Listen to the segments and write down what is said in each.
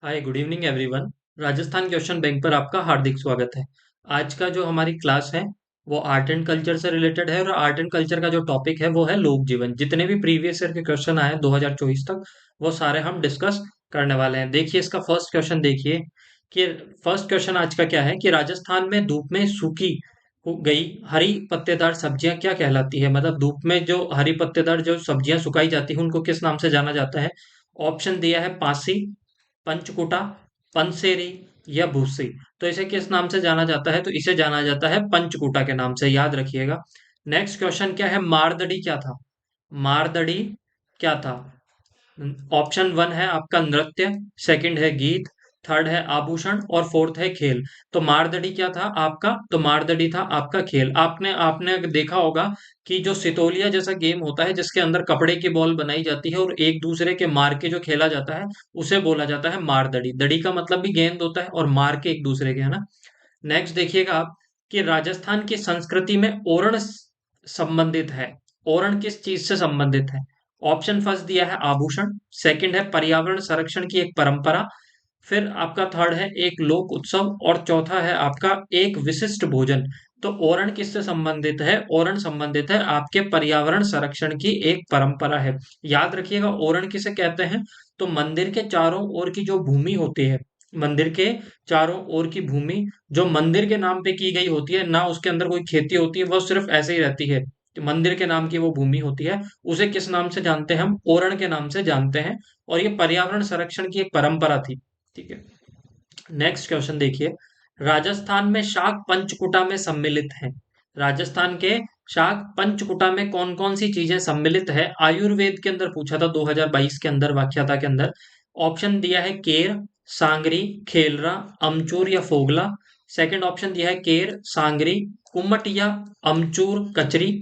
Hi good evening everyone. Rajasthan question bank पर आपका हार्दिक स्वागत है। आज का जो हमारी क्लास है वो आर्ट एंड कल्चर से रिलेटेड है और आर्ट एंड कल्चर का जो टॉपिक है वो है लोक जीवन। जितने भी प्रीवियस ईयर के क्वेश्चन आए 2024 तक वो सारे हम डिस्कस करने वाले हैं। देखिए इसका फर्स्ट क्वेश्चन देखिए कि फर्स्ट क्वेश्चन आज का क्या है कि राजस्थान में धूप में सूखी हो गई हरी पत्तेदार सब्जियां क्या कहलाती है। मतलब धूप में जो हरी पत्तेदार जो सब्जियां सुखाई जाती है उनको किस नाम से जाना जाता है। ऑप्शन दिया है पासी, पंचकुटा, पंसेरी या भूसी। तो इसे किस नाम से जाना जाता है, तो इसे जाना जाता है पंचकुटा के नाम से, याद रखिएगा। नेक्स्ट क्वेश्चन क्या है, मारदड़ी क्या था। मारदड़ी क्या था। ऑप्शन वन है आपका नृत्य, सेकंड है गीत, थर्ड है आभूषण और फोर्थ है खेल। तो मारदड़ी क्या था आपका, तो मारदड़ी था आपका खेल। आपने आपने देखा होगा कि जो सितोलिया जैसा गेम होता है जिसके अंदर कपड़े की बॉल बनाई जाती है और एक दूसरे के मार के जो खेला जाता है उसे बोला जाता है मारदड़ी। दड़ी का मतलब भी गेंद होता है और मार के एक दूसरे के, है ना। नेक्स्ट देखिएगा आप कि राजस्थान की संस्कृति में ओरण संबंधित है। ओरण किस चीज से संबंधित है। ऑप्शन फर्स्ट दिया है आभूषण, सेकंड है पर्यावरण संरक्षण की एक परंपरा, फिर आपका थर्ड है एक लोक उत्सव और चौथा है आपका एक विशिष्ट भोजन। तो ओरण किससे संबंधित है, ओरण संबंधित है आपके पर्यावरण संरक्षण की एक परंपरा है। याद रखिएगा ओरण किसे कहते हैं, तो मंदिर के चारों ओर की जो भूमि होती है, मंदिर के चारों ओर की भूमि जो मंदिर के नाम पे की गई होती है, ना उसके अंदर कोई खेती होती है, वो सिर्फ ऐसे ही रहती है, तो मंदिर के नाम की वो भूमि होती है, उसे किस नाम से जानते हैं हम, ओरण के नाम से जानते हैं। और ये पर्यावरण संरक्षण की एक परंपरा थी। ठीक है। नेक्स्ट क्वेश्चन देखिए, राजस्थान में शाक पंचकुटा में सम्मिलित हैं। राजस्थान के शाक पंचकुटा में कौन कौन सी चीजें सम्मिलित है, आयुर्वेद के अंदर पूछा था 2022 के अंदर, व्याख्याता के अंदर। ऑप्शन दिया है केर, सांगरी, खेलरा, अमचूर या फोगला। सेकंड ऑप्शन दिया है केर, सांगरी, कुमट या अमचूर कचरी।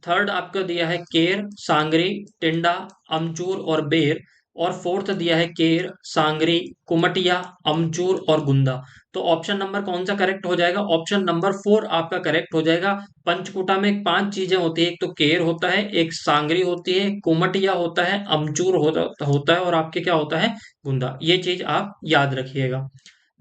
थर्ड आपको दिया है केर, सांगरी, टिंडा, अमचूर और बेर। और फोर्थ दिया है केर, सांगरी, कुमटिया, अमचूर और गुंदा। तो ऑप्शन नंबर कौन सा करेक्ट हो जाएगा, ऑप्शन नंबर फोर आपका करेक्ट हो जाएगा। पंचकुटा में पांच चीजें होती है, एक तो केर होता है, एक सांगरी होती है, कुमटिया होता है, अमचूर होता है और आपके क्या होता है, गुंदा। ये चीज आप याद रखिएगा।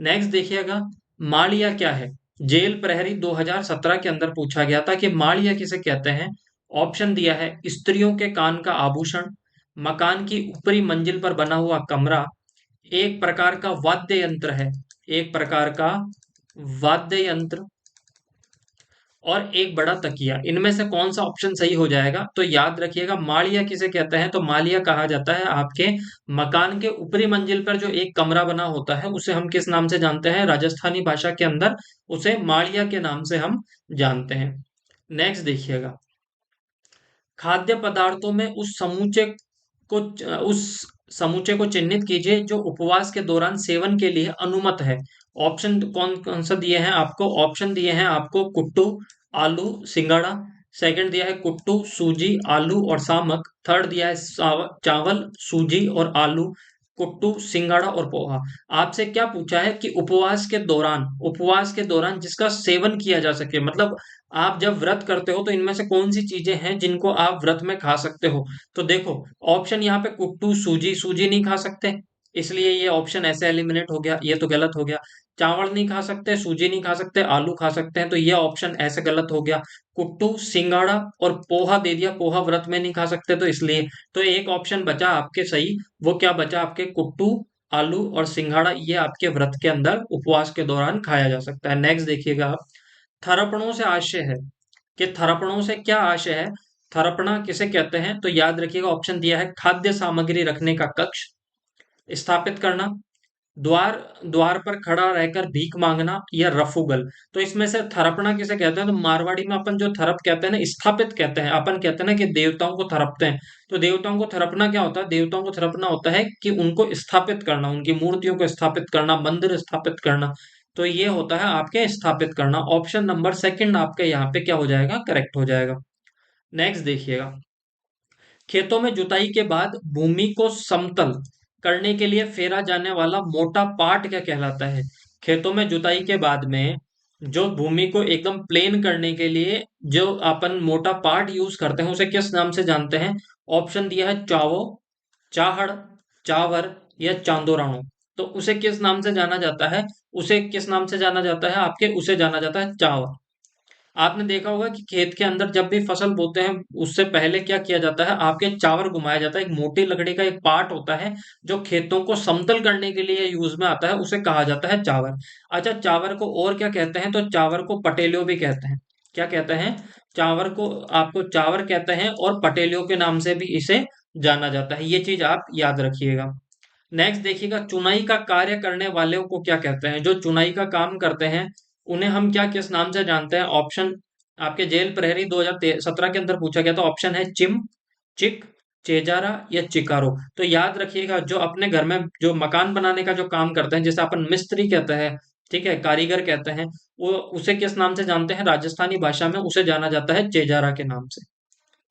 नेक्स्ट देखिएगा, मालिया क्या है। जेल प्रहरी 2017 के अंदर पूछा गया था कि मालिया किसे कहते हैं। ऑप्शन दिया है स्त्रियों के कान का आभूषण, मकान की ऊपरी मंजिल पर बना हुआ कमरा, एक प्रकार का वाद्य यंत्र है, एक प्रकार का वाद्य यंत्र, और एक बड़ा तकिया। इनमें से कौन सा ऑप्शन सही हो जाएगा, तो याद रखिएगा मालिया किसे कहते हैं, तो मालिया कहा जाता है आपके मकान के ऊपरी मंजिल पर जो एक कमरा बना होता है उसे हम किस नाम से जानते हैं, राजस्थानी भाषा के अंदर उसे मालिया के नाम से हम जानते हैं। नेक्स्ट देखिएगा, खाद्य पदार्थों में उस समूचे को चिन्हित कीजिए जो उपवास के दौरान सेवन के लिए अनुमत है। ऑप्शन कौन कौन सा दिए हैं आपको, ऑप्शन दिए हैं आपको कुट्टू, आलू, सिंगाड़ा। सेकंड दिया है कुट्टू, सूजी, आलू और सामक। थर्ड दिया है चावल, सूजी और आलू, कुट्टू, सिंगाड़ा और पोहा। आपसे क्या पूछा है कि उपवास के दौरान, उपवास के दौरान जिसका सेवन किया जा सके, मतलब आप जब व्रत करते हो तो इनमें से कौन सी चीजें हैं जिनको आप व्रत में खा सकते हो। तो देखो ऑप्शन यहाँ पे कुट्टू, सूजी, सूजी नहीं खा सकते, इसलिए ये ऑप्शन ऐसे एलिमिनेट हो गया, ये तो गलत हो गया। चावल नहीं खा सकते, सूजी नहीं खा सकते, आलू खा सकते हैं, तो ये ऑप्शन ऐसे गलत हो गया। कुट्टू, सिंगाड़ा और पोहा दे दिया, पोहा व्रत में नहीं खा सकते तो इसलिए। तो एक ऑप्शन बचा आपके सही, वो क्या बचा आपके, कुट्टू, आलू और सिंघाड़ा, ये आपके व्रत के अंदर उपवास के दौरान खाया जा सकता है। नेक्स्ट देखिएगा आप, थरपणों से आशय है कि थरपणों से क्या आशय है, थरपणा किसे कहते हैं, तो याद रखिएगा ऑप्शन दिया है खाद्य सामग्री रखने का कक्ष, स्थापित करना, द्वार द्वार पर खड़ा रहकर भीख मांगना या रफुगल। तो इसमें से थरपना किसे कहते हैं, तो मारवाड़ी में अपन जो थरप कहते हैं ना, स्थापित कहते हैं, अपन कहते हैं ना कि देवताओं को थरपते हैं। तो देवताओं को थरपना क्या होता है, देवताओं को थरपना होता है कि उनको स्थापित करना, उनकी मूर्तियों को स्थापित करना, मंदिर स्थापित करना। तो ये होता है आपके स्थापित करना। ऑप्शन नंबर सेकंड आपके यहाँ पे क्या हो जाएगा, करेक्ट हो जाएगा। नेक्स्ट देखिएगा, खेतों में जुताई के बाद भूमि को समतल करने के लिए फेरा जाने वाला मोटा पाट क्या कहलाता है। खेतों में जुताई के बाद में जो भूमि को एकदम प्लेन करने के लिए जो अपन मोटा पाट यूज करते हैं उसे किस नाम से जानते हैं। ऑप्शन दिया है चावो, चाहड़, चावर या चांदोराणो। तो उसे किस नाम से जाना जाता है? उसे किस नाम से जाना जाता है आपके? उसे जाना जाता है चावल। आपने देखा होगा कि खेत के अंदर जब भी फसल बोते हैं उससे पहले क्या किया जाता है, आपके चावर घुमाया जाता है। एक मोटी लकड़ी का एक पार्ट होता है जो खेतों को समतल करने के लिए यूज में आता है, उसे कहा जाता है चावर। अच्छा, चावर को और क्या कहते हैं? तो चावर को पटेलियो भी कहते हैं। क्या कहते हैं? चावर को आपको चावर कहते हैं और पटेलियो के नाम से भी इसे जाना जाता है। ये चीज आप याद रखिएगा। नेक्स्ट देखिएगा, चुनाई का कार्य करने वालों को क्या कहते हैं? जो चुनाई का काम करते हैं उन्हें हम क्या किस नाम से जानते हैं? ऑप्शन आपके जेल प्रहरी 2017 के अंदर पूछा गया था। ऑप्शन है चिम, चिक, चेजारा या चिकारो। तो याद रखिएगा, जो अपने घर में जो मकान बनाने का जो काम करते हैं, जैसे अपन मिस्त्री कहते हैं, ठीक है, कारीगर कहते हैं, वो उसे किस नाम से जानते हैं? राजस्थानी भाषा में उसे जाना जाता है चेजारा के नाम से।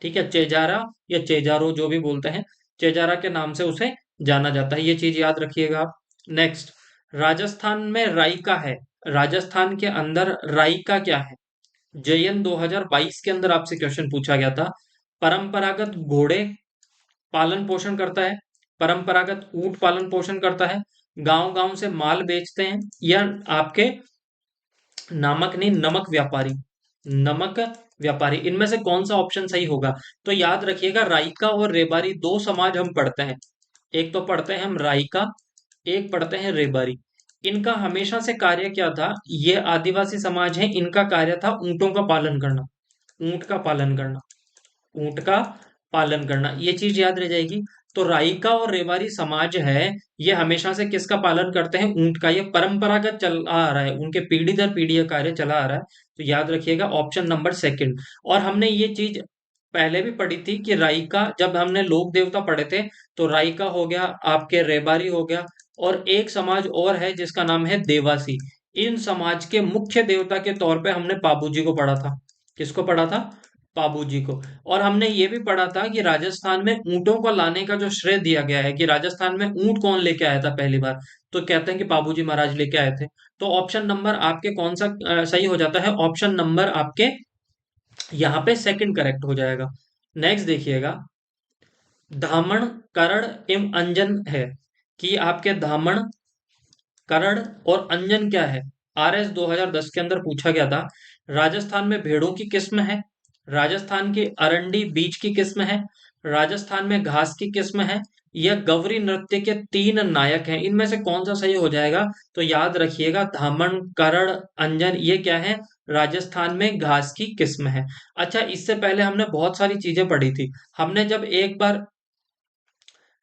ठीक है, चेजारा या चेजारो जो भी बोलते हैं, चेजारा के नाम से उसे जाना जाता है। ये चीज याद रखिएगा आप। नेक्स्ट, राजस्थान में राइका है। राजस्थान के अंदर राइका क्या है? जेएन 2022 के अंदर आपसे क्वेश्चन पूछा गया था। परंपरागत घोड़े पालन पोषण करता है, परंपरागत ऊंट पालन पोषण करता है, गांव गांव से माल बेचते हैं, या आपके नामक नहीं नमक व्यापारी, नमक व्यापारी, इनमें से कौन सा ऑप्शन सही होगा? तो याद रखिएगा, राइका और रेबारी दो समाज हम पढ़ते हैं। एक तो पढ़ते हैं हम राइका, एक पढ़ते हैं रेबारी। इनका हमेशा से कार्य क्या था? ये आदिवासी समाज है, इनका कार्य था ऊंटों का पालन करना, ऊंट का पालन करना, ऊंट का पालन करना। ये चीज याद रह जाएगी। तो राइका और रेवारी समाज है, ये हमेशा से किसका पालन करते हैं? ऊंट का। ये परंपरागत चला आ रहा है, उनके पीढ़ी दर पीढ़ी ये कार्य चला आ रहा है। तो याद रखिएगा ऑप्शन नंबर सेकंड। और हमने ये चीज पहले भी पढ़ी थी कि राइका, जब हमने लोक देवता पढ़े थे, तो राइका हो गया, आपके रेबारी हो गया, और एक समाज और है जिसका नाम है देवासी। इन समाज के मुख्य देवता के तौर पे हमने पाबू जी को पढ़ा था। किसको पढ़ा था? पाबू जी को। और हमने ये भी पढ़ा था कि राजस्थान में ऊंटों को लाने का जो श्रेय दिया गया है, कि राजस्थान में ऊंट कौन लेके आया था पहली बार, तो कहते हैं कि बाबूजी महाराज लेके आए थे। तो ऑप्शन नंबर आपके कौन सा सही हो जाता है? ऑप्शन नंबर आपके यहाँ पे सेकंड करेक्ट हो जाएगा। नेक्स्ट देखिएगा, धामण, करण एवं अंजन है, कि आपके धामण, करण और अंजन क्या है? आरएस 2010 के अंदर पूछा गया था। राजस्थान में भेड़ों की किस्म है, राजस्थान की अरंडी बीज की किस्म है, राजस्थान में घास की किस्म है, यह गौरी नृत्य के तीन नायक हैं। इनमें से कौन सा सही हो जाएगा? तो याद रखिएगा, धामण, करण, अंजन, ये क्या है? राजस्थान में घास की किस्म है। अच्छा, इससे पहले हमने बहुत सारी चीजें पढ़ी थी। हमने जब एक बार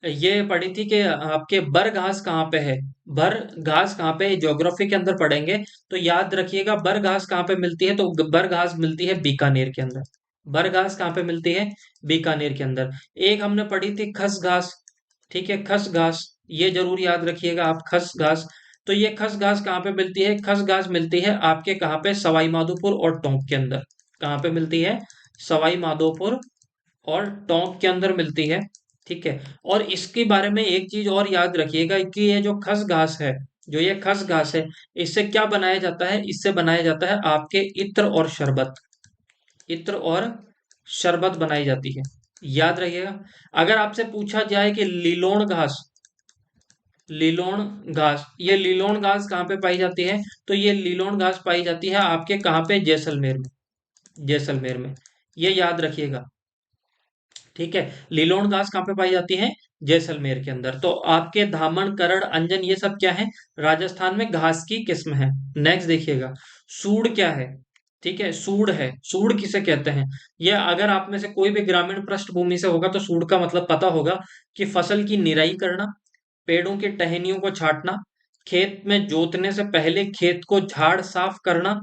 ये पढ़ी थी कि आपके बर घास कहाँ पे है, बर घास कहाँ पे है, ज्योग्राफी के अंदर पढ़ेंगे। तो याद रखिएगा, बर घास कहाँ पे मिलती है? तो बर घास मिलती है बीकानेर के अंदर। बर घास कहाँ पे मिलती है? बीकानेर के अंदर। एक हमने पढ़ी थी खस घास, ठीक है, खस घास, ये जरूर याद रखिएगा आप, खस घास। तो ये खस घास कहाँ पे मिलती है? खस घास मिलती है आपके कहाँ पे? सवाई माधोपुर और टोंक के अंदर। कहाँ पे मिलती है? सवाई माधोपुर और टोंक के अंदर मिलती है। ठीक है। और इसके बारे में एक चीज और याद रखिएगा कि ये जो खस घास है, जो ये खस घास है, इससे क्या बनाया जाता है? इससे बनाया जाता है आपके इत्र और शरबत, इत्र और शरबत बनाई जाती है। याद रखिएगा। अगर आपसे पूछा जाए कि लीलोण घास, लीलोण घास, ये लीलोण घास कहाँ पे पाई जाती है? तो ये लीलोण घास पाई जाती है आपके कहाँ पे? जैसलमेर में, जैसलमेर में। ये याद रखिएगा। ठीक है, लीलोण घास कहाँ पे पाई जाती है? जैसलमेर के अंदर। तो आपके धामन, करण, अंजन, ये सब क्या है? राजस्थान में घास की किस्म है। नेक्स्ट देखिएगा, सूड़ क्या है? ठीक है, सूड़ है, सूड़ किसे कहते हैं? ये अगर आप में से कोई भी ग्रामीण पृष्ठभूमि से होगा तो सूड़ का मतलब पता होगा, कि फसल की निराई करना, पेड़ों की टहनियों को छांटना, खेत में जोतने से पहले खेत को झाड़ साफ करना,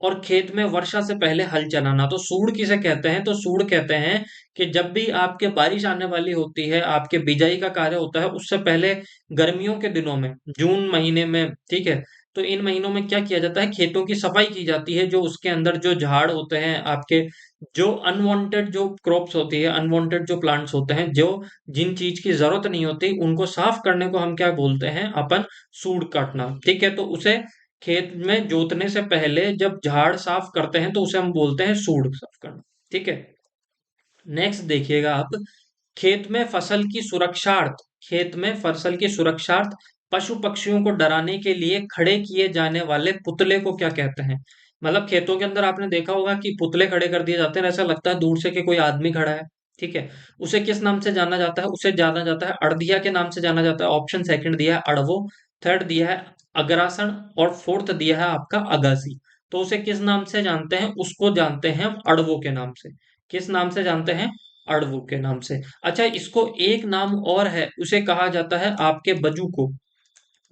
और खेत में वर्षा से पहले हल चलाना। तो सूड़ किसे कहते हैं? तो सूड़ कहते हैं कि जब भी आपके बारिश आने वाली होती है, आपके बिजाई का कार्य होता है, उससे पहले गर्मियों के दिनों में, जून महीने में, ठीक है, तो इन महीनों में क्या किया जाता है? खेतों की सफाई की जाती है, जो उसके अंदर जो झाड़ होते हैं आपके, जो अनवांटेड जो क्रॉप्स होती है, अनवांटेड जो प्लांट्स होते हैं, जो जिन चीज की जरूरत नहीं होती, उनको साफ करने को हम क्या बोलते हैं? अपन सूड़ काटना। ठीक है, तो उसे खेत में जोतने से पहले जब झाड़ साफ करते हैं तो उसे हम बोलते हैं सूड़ साफ करना। ठीक है। नेक्स्ट देखिएगा आप, खेत में फसल की सुरक्षार्थ, खेत में फसल की सुरक्षार्थ पशु पक्षियों को डराने के लिए खड़े किए जाने वाले पुतले को क्या कहते हैं? मतलब खेतों के अंदर आपने देखा होगा कि पुतले खड़े कर दिए जाते हैं, ऐसा लगता है दूर से कि कोई आदमी खड़ा है। ठीक है, उसे किस नाम से जाना जाता है? उसे जाना जाता है अड़दिया के नाम से जाना जाता है। ऑप्शन सेकंड दिया है अड़वो, थर्ड दिया है अग्रासन, और फोर्थ दिया है आपका अगासी। तो उसे किस नाम से जानते हैं? उसको जानते हैं हम अड़वो के नाम से। किस नाम से जानते हैं? अड़वो के नाम से। अच्छा, इसको एक नाम और है, उसे कहा जाता है आपके बजूको।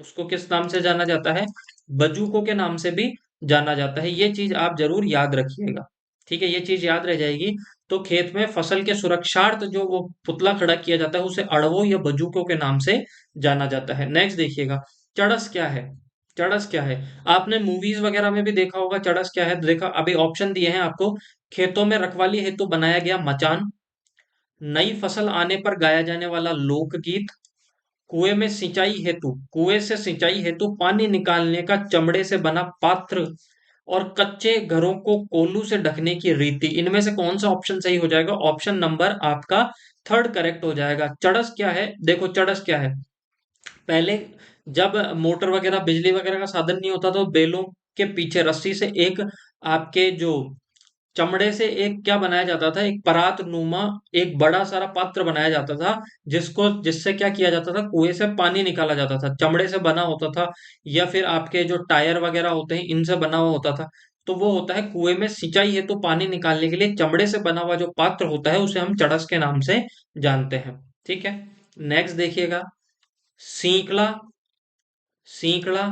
उसको किस नाम से जाना जाता है? बजूको के नाम से भी जाना जाता है। ये चीज आप जरूर याद रखिएगा। ठीक है, ये चीज याद रह जाएगी। तो खेत में फसल के सुरक्षार्थ जो वो पुतला खड़ा किया जाता है उसे अड़वो या बजूको के नाम से जाना जाता है। नेक्स्ट देखिएगा, चड़स क्या है? चड़स क्या है? आपने मूवीज वगैरह में भी देखा होगा चड़स क्या है। देखा, अभी ऑप्शन दिए हैं आपको। खेतों में रखवाली हेतु बनाया गया मचान, नई फसल आने पर गाया जाने वाला लोकगीत, कुएं से सिंचाई हेतु पानी निकालने का चमड़े से बना पात्र, और कच्चे घरों को कोल्हू से ढकने की रीति। इनमें से कौन सा ऑप्शन सही हो जाएगा? ऑप्शन नंबर आपका थर्ड करेक्ट हो जाएगा। चड़स क्या है? देखो, चड़स क्या है, पहले जब मोटर वगैरह बिजली वगैरह का साधन नहीं होता तो बैलों के पीछे रस्सी से एक आपके जो चमड़े से एक क्या बनाया जाता था, एक परात नुमा एक बड़ा सारा पात्र बनाया जाता था, जिसको जिससे क्या किया जाता था, कुएं से पानी निकाला जाता था। चमड़े से बना होता था या फिर आपके जो टायर वगैरह होते हैं इनसे बना हुआ होता था। तो वो होता है कुएं में सिंचाई है तो पानी निकालने के लिए चमड़े से बना हुआ जो पात्र होता है उसे हम चड़स के नाम से जानते हैं। ठीक है, नेक्स्ट देखिएगा, सींकला, सींकड़ा,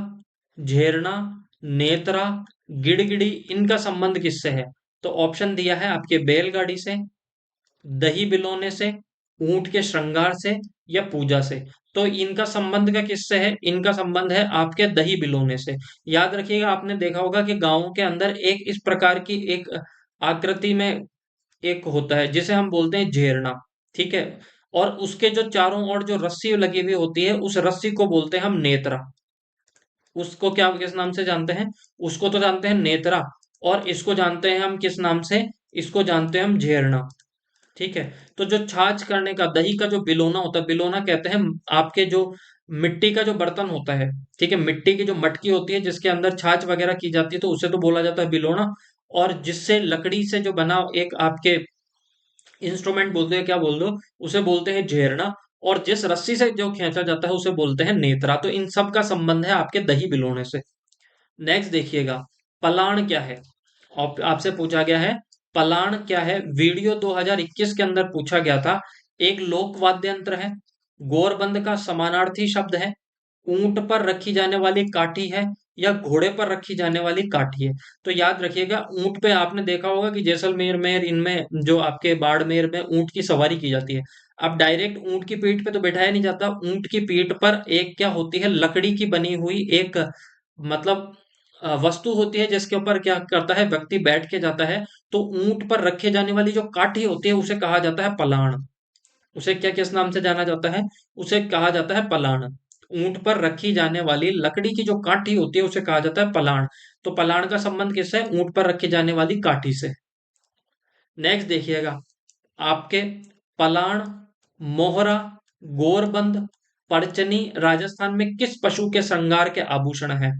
झेरना, नेत्रा, गिड़गिड़ी, इनका संबंध किससे है? तो ऑप्शन दिया है आपके बैलगाड़ी से, दही बिलोने से, ऊंट के श्रृंगार से, या पूजा से। तो इनका संबंध का किससे है? इनका संबंध है आपके दही बिलोने से। याद रखिएगा, आपने देखा होगा कि गांवों के अंदर एक इस प्रकार की एक आकृति में एक होता है जिसे हम बोलते हैं झेरना। ठीक है, और उसके जो चारों ओर जो रस्सी लगी हुई होती है उस रस्सी को बोलते हैं हम नेत्रा। उसको क्या किस नाम से जानते हैं? उसको तो जानते हैं नेत्रा, और इसको जानते हैं हम किस नाम से? इसको जानते हैं हम झेरना। ठीक है, तो जो छाछ करने का दही का जो बिलोना होता है, बिलोना कहते हैं आपके जो मिट्टी का जो बर्तन होता है। ठीक है, मिट्टी की जो मटकी होती है जिसके अंदर छाछ वगैरह की जाती है तो उसे तो बोला जाता है बिलोना। और जिससे लकड़ी से जो बना एक आपके इंस्ट्रूमेंट बोलते हैं, क्या बोल दो, उसे बोलते हैं झेरना। और जिस रस्सी से जो खींचा जाता है उसे बोलते हैं नेत्रा। तो इन सब का संबंध है आपके दही बिलोने से। नेक्स्ट देखिएगा, पलाण क्या है? आपसे पूछा गया है पलाण क्या है। वीडियो 2021 के अंदर पूछा गया था। एक लोक वाद्य यंत्र है, गोरबंद का समानार्थी शब्द है, ऊंट पर रखी जाने वाली काठी है, या घोड़े पर रखी जाने वाली काठी है। तो याद रखिएगा, ऊंट पे आपने देखा होगा कि जैसलमेर में इनमें जो आपके बाड़मेर में ऊंट की सवारी की जाती है। अब डायरेक्ट ऊंट की पीठ पे तो बैठाया नहीं जाता, ऊंट की पीठ पर एक क्या होती है, लकड़ी की बनी हुई एक मतलब वस्तु होती है जिसके ऊपर क्या करता है, व्यक्ति बैठ के जाता है। तो ऊंट पर रखे जाने वाली जो काठी होती है उसे कहा जाता है पलाण। उसे क्या किस नाम से जाना जाता है? उसे कहा जाता है पलाण। ऊंट पर रखी जाने वाली लकड़ी की जो काठी होती है उसे कहा जाता है पलाण। तो पलाण का संबंध किससे है? ऊंट पर रखी जाने वाली काठी से। नेक्स्ट देखिएगा, आपके पलाण, मोहरा, गोरबंद, परचनी राजस्थान में किस पशु के श्रृंगार के आभूषण है?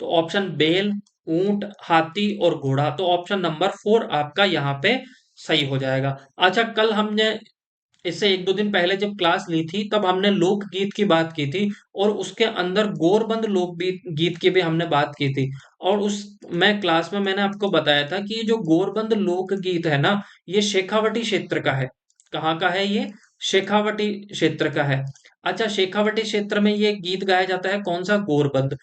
तो ऑप्शन बेल, ऊंट, हाथी और घोड़ा। तो ऑप्शन नंबर 4 आपका यहाँ पे सही हो जाएगा। अच्छा, कल हमने इससे एक दो दिन पहले जब क्लास ली थी तब हमने लोकगीत की बात की थी, और उसके अंदर गोरबंद लोकगीत गीत की भी हमने बात की थी। और उस मैं क्लास में मैंने आपको बताया था कि ये जो गोरबंद लोकगीत है ना, ये शेखावटी क्षेत्र का है। कहाँ का है ये? शेखावटी क्षेत्र का है। अच्छा, शेखावटी क्षेत्र में ये गीत गाया जाता है, कौन सा? गोरबंद।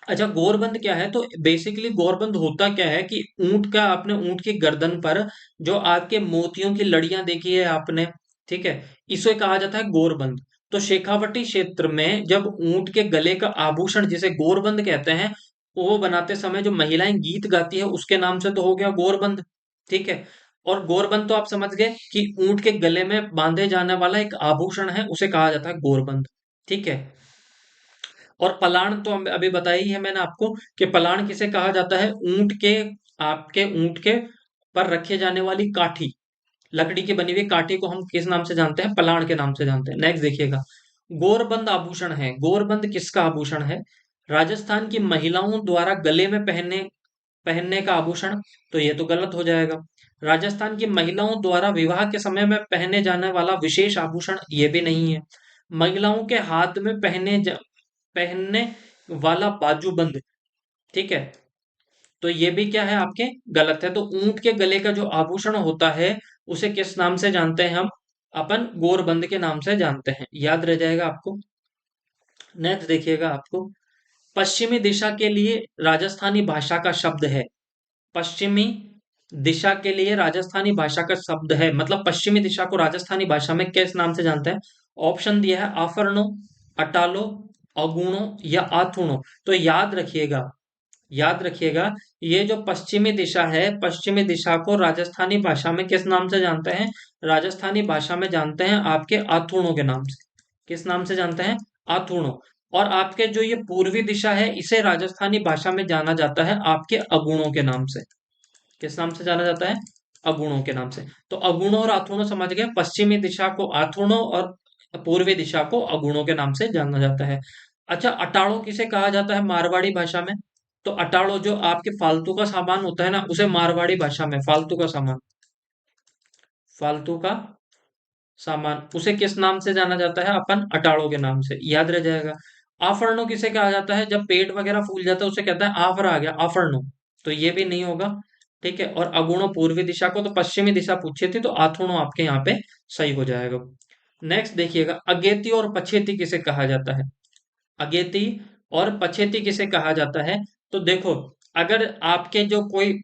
अच्छा, गोरबंद क्या है? तो बेसिकली गोरबंद होता क्या है कि ऊंट का, आपने ऊंट की गर्दन पर जो आपके मोतियों की लड़ियां देखी है आपने, ठीक है, इसे कहा जाता है गोरबंद। तो शेखावटी क्षेत्र में जब ऊंट के गले का आभूषण जिसे गोरबंद कहते हैं, वो बनाते समय जो महिलाएं गीत गाती है उसके नाम से तो हो गया गोरबंद। ठीक है, और गोरबंद तो आप समझ गए कि ऊंट के गले में बांधे जाने वाला एक आभूषण है, उसे कहा जाता है गोरबंद। ठीक है, और पलाण तो अभी बताया ही है मैंने आपको कि पलाण किसे कहा जाता है? ऊंट के, आपके ऊंट के पर रखे जाने वाली काठी, लकड़ी की बनी हुई काठी को हम किस नाम से जानते हैं? पलाण के नाम से जानते हैं। नेक्स्ट देखिएगा, गोरबंद आभूषण है। गोरबंद किसका आभूषण है? राजस्थान की महिलाओं द्वारा गले में पहनने पहनने का आभूषण। तो ये तो गलत हो जाएगा। राजस्थान की महिलाओं द्वारा विवाह के समय में पहने जाने वाला विशेष आभूषण, ये भी नहीं है। महिलाओं के हाथ में पहनने वाला बाजूबंद, ठीक है, तो ये भी क्या है आपके गलत है। तो ऊंट के गले का जो आभूषण होता है उसे किस नाम से जानते हैं हम? अपन गोरबंद के नाम से जानते हैं, याद रह जाएगा आपको। नेक्स्ट देखिएगा आपको, पश्चिमी दिशा के लिए राजस्थानी भाषा का शब्द है। पश्चिमी दिशा के लिए राजस्थानी भाषा का शब्द है, मतलब पश्चिमी दिशा को राजस्थानी भाषा में किस नाम से जानते हैं? ऑप्शन दिया है आफरणो, अटालो, अगुणो या आथुणो। तो याद रखिएगा, ये जो पश्चिमी दिशा है, पश्चिमी दिशा को राजस्थानी भाषा में किस नाम से जानते हैं? राजस्थानी भाषा में जानते हैं आपके आथुणों के नाम से। किस नाम से जानते हैं? आथुणों। और आपके जो ये पूर्वी दिशा है, इसे राजस्थानी भाषा में जाना जाता है आपके अगुणों के नाम से। किस नाम से जाना जाता है? अगुणों के नाम से। तो अगुणों और आथुणों समझ गए, पश्चिमी दिशा को आथुणों और पूर्वी दिशा को अगुणों के नाम से जाना जाता है। अच्छा, अटाड़ो किसे कहा जाता है मारवाड़ी भाषा में? तो अटाड़ो जो आपके फालतू का सामान होता है ना, उसे मारवाड़ी भाषा में फालतू का सामान, फालतू का सामान, उसे किस नाम से जाना जाता है? अपन अटाड़ों के नाम से, याद रह जाएगा। आफरणों किसे कहा जाता है? जब पेट वगैरह फूल जाता है उसे कहता है आफर आ गया, आफरणों। तो ये भी नहीं होगा, ठीक है। और अगुणों पूर्वी दिशा को, तो पश्चिमी दिशा पूछी थी, तो आथुणों आपके यहाँ पे सही हो जाएगा। नेक्स्ट देखिएगा, अगेती और पछेती किसे कहा जाता है? अगेती और पछेती किसे कहा जाता है? तो देखो, अगर आपके जो कोई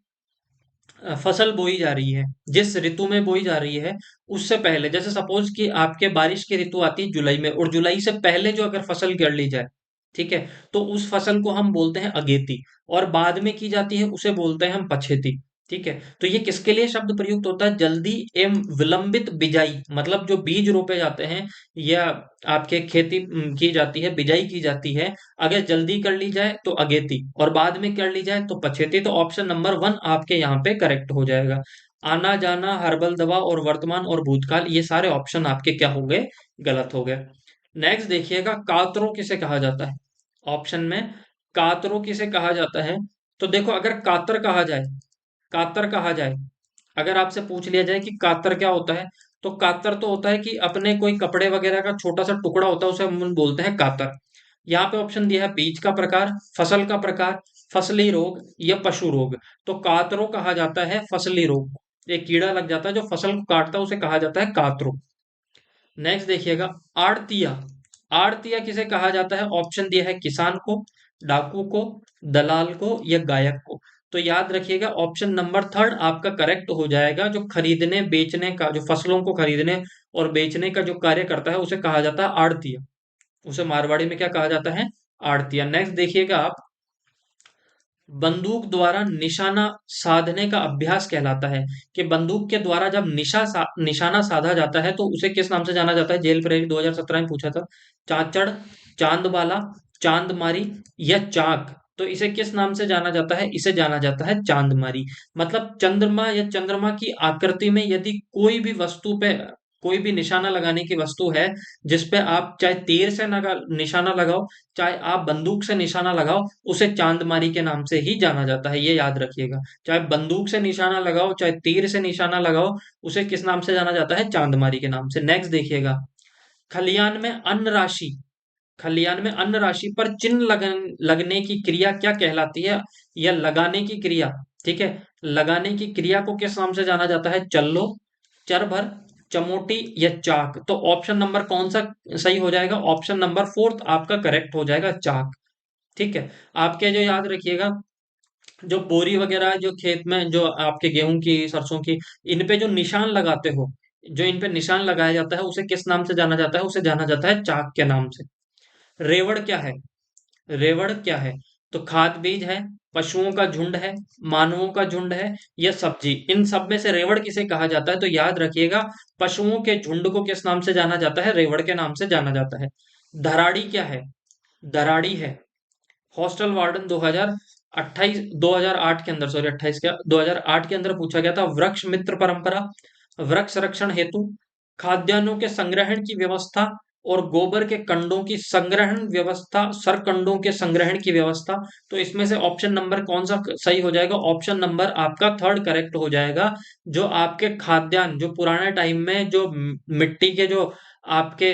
फसल बोई जा रही है, जिस ऋतु में बोई जा रही है, उससे पहले, जैसे सपोज कि आपके बारिश की ऋतु आती है जुलाई में, और जुलाई से पहले जो अगर फसल कर ली जाए, ठीक है, तो उस फसल को हम बोलते हैं अगेती। और बाद में की जाती है उसे बोलते हैं हम पछेती। ठीक है, तो ये किसके लिए शब्द प्रयुक्त होता है? जल्दी एवं विलंबित बिजाई, मतलब जो बीज रोपे जाते हैं या आपके खेती की जाती है, बिजाई की जाती है, अगर जल्दी कर ली जाए तो अगेती, और बाद में कर ली जाए तो पछेती। तो ऑप्शन नंबर 1 आपके यहाँ पे करेक्ट हो जाएगा। आना जाना, हर्बल दवा और वर्तमान और भूतकाल, ये सारे ऑप्शन आपके क्या हो गए? गलत हो गए। नेक्स्ट देखिएगा, कातरों किसे कहा जाता है? ऑप्शन में कातरों किसे कहा जाता है? तो देखो, अगर कातर कहा जाए, अगर आपसे पूछ लिया जाए कि कातर क्या होता है, तो कातर तो होता है कि अपने कोई कपड़े वगैरह का छोटा सा टुकड़ा होता है, उसे हम बोलते हैं कातर। यहाँ पे ऑप्शन दिया है बीज का प्रकार, फसल का प्रकार, फसली रोग या पशु रोग। तो कातरों कहा जाता है फसली रोग। एक कीड़ा लग जाता है जो फसल को काटता है, उसे कहा जाता है कातरों। नेक्स्ट देखिएगा, आड़तिया। आड़तिया किसे कहा जाता है? ऑप्शन दिया है किसान को, डाकू को, दलाल को या गायक को। तो याद रखिएगा, ऑप्शन नंबर 3 आपका करेक्ट हो जाएगा। जो खरीदने बेचने का, जो फसलों को खरीदने और बेचने का जो कार्य करता है, उसे कहा जाता है आड़तिया। उसे मारवाड़ी में क्या कहा जाता है? आड़तिया। नेक्स्ट देखिएगा आप, बंदूक द्वारा निशाना साधने का अभ्यास कहलाता है। कि बंदूक के द्वारा जब निशाना साधा जाता है तो उसे किस नाम से जाना जाता है? जेल प्रेरी 2017 में पूछा था। चाचड़, चांदबाला, चांदमारी या चाक। तो इसे किस नाम से जाना जाता है? इसे जाना जाता है चांदमारी। मतलब चंद्रमा या चंद्रमा की आकृति में यदि कोई भी वस्तु पे कोई भी निशाना लगाने की वस्तु है, जिसपे आप चाहे तीर से निशाना लगाओ, चाहे आप बंदूक से निशाना लगाओ, उसे चांदमारी के नाम से ही जाना जाता है। ये याद रखिएगा, चाहे बंदूक से निशाना लगाओ, चाहे तीर से निशाना लगाओ, उसे किस नाम से जाना जाता है? चांदमारी के नाम से। नेक्स्ट देखिएगा, खलियान में अन्न राशि खलियान में अन्न राशि पर चिन्ह लगने की क्रिया क्या कहलाती है? या लगाने की क्रिया, ठीक है, लगाने की क्रिया को किस नाम से जाना जाता है? चल्लो, चरभर, चमोटी या चाक। तो ऑप्शन नंबर कौन सा सही हो जाएगा? ऑप्शन नंबर 4 आपका करेक्ट हो जाएगा, चाक। ठीक है, आपके जो याद रखिएगा, जो बोरी वगैरह जो खेत में जो आपके गेहूं की, सरसों की, इन पे जो निशान लगाते हो, जो इन पे निशान लगाया जाता है, उसे किस नाम से जाना जाता है? उसे जाना जाता है चाक के नाम से। रेवड़ क्या है? रेवड़ क्या है? तो खाद बीज है, पशुओं का झुंड है, मानवों का झुंड है या सब्जी। इन सब में से रेवड़ किसे कहा जाता है? तो याद रखिएगा, पशुओं के झुंड को किस नाम से जाना जाता है? रेवड़ के नाम से जाना जाता है। धराड़ी क्या है? धराड़ी है हॉस्टल वार्डन 2008 के अंदर, सॉरी 28 क्या, 2008 के अंदर पूछा गया था। वृक्ष मित्र परंपरा, वृक्ष संरक्षण हेतु, खाद्यान्नों के संग्रहण की व्यवस्था, और गोबर के कंडों की संग्रहण व्यवस्था, सरकंडों के संग्रहण की व्यवस्था। तो इसमें से ऑप्शन नंबर कौन सा सही हो जाएगा? ऑप्शन नंबर आपका थर्ड करेक्ट हो जाएगा। जो आपके खाद्यान्न, जो पुराने टाइम में जो मिट्टी के जो आपके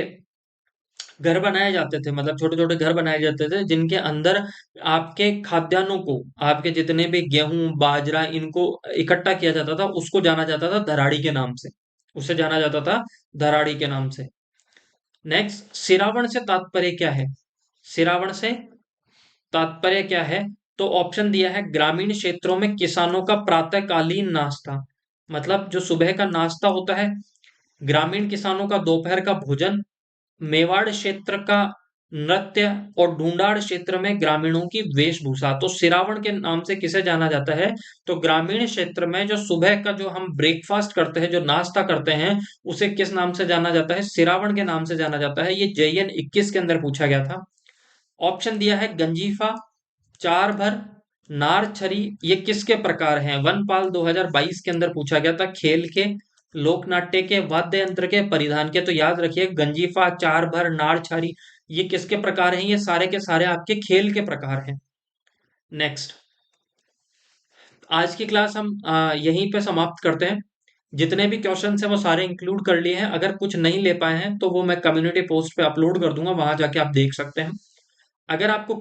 घर बनाए जाते थे, मतलब छोटे छोटे घर बनाए जाते थे जिनके अंदर आपके खाद्यान्नों को, आपके जितने भी गेहूं बाजरा इनको इकट्ठा किया जाता था, उसको जाना जाता था धराड़ी के नाम से। उसे जाना जाता था धराड़ी के नाम से। नेक्स्ट, सिरावण से तात्पर्य क्या है? सिरावण से तात्पर्य क्या है? तो ऑप्शन दिया है ग्रामीण क्षेत्रों में किसानों का प्रातःकालीन नाश्ता, मतलब जो सुबह का नाश्ता होता है, ग्रामीण किसानों का दोपहर का भोजन, मेवाड़ क्षेत्र का नृत्य, और ढूंढाड़ क्षेत्र में ग्रामीणों की वेशभूषा। तो सिरावण के नाम से किसे जाना जाता है? तो ग्रामीण क्षेत्र में जो सुबह का जो हम ब्रेकफास्ट करते हैं, जो नाश्ता करते हैं, उसे किस नाम से जाना जाता है? सिरावण के नाम से जाना जाता है। ये JN 21 के अंदर पूछा गया था। ऑप्शन दिया है गंजीफा, चार भर, नार छरी, ये किसके प्रकार हैं? वनपाल 2022 के अंदर पूछा गया था। खेल के, लोक नाट्य के, वाद्य यंत्र के, परिधान के। तो याद रखिए गंजीफा, चार भर, नार छरी, ये किसके प्रकार हैं? ये सारे के सारे आपके खेल के प्रकार हैं। नेक्स्ट, आज की क्लास हम यहीं पे समाप्त करते हैं। जितने भी क्वेश्चन हैं वो सारे इंक्लूड कर लिए हैं। अगर कुछ नहीं ले पाए हैं तो वो मैं कम्युनिटी पोस्ट पे अपलोड कर दूंगा, वहां जाके आप देख सकते हैं। अगर आपको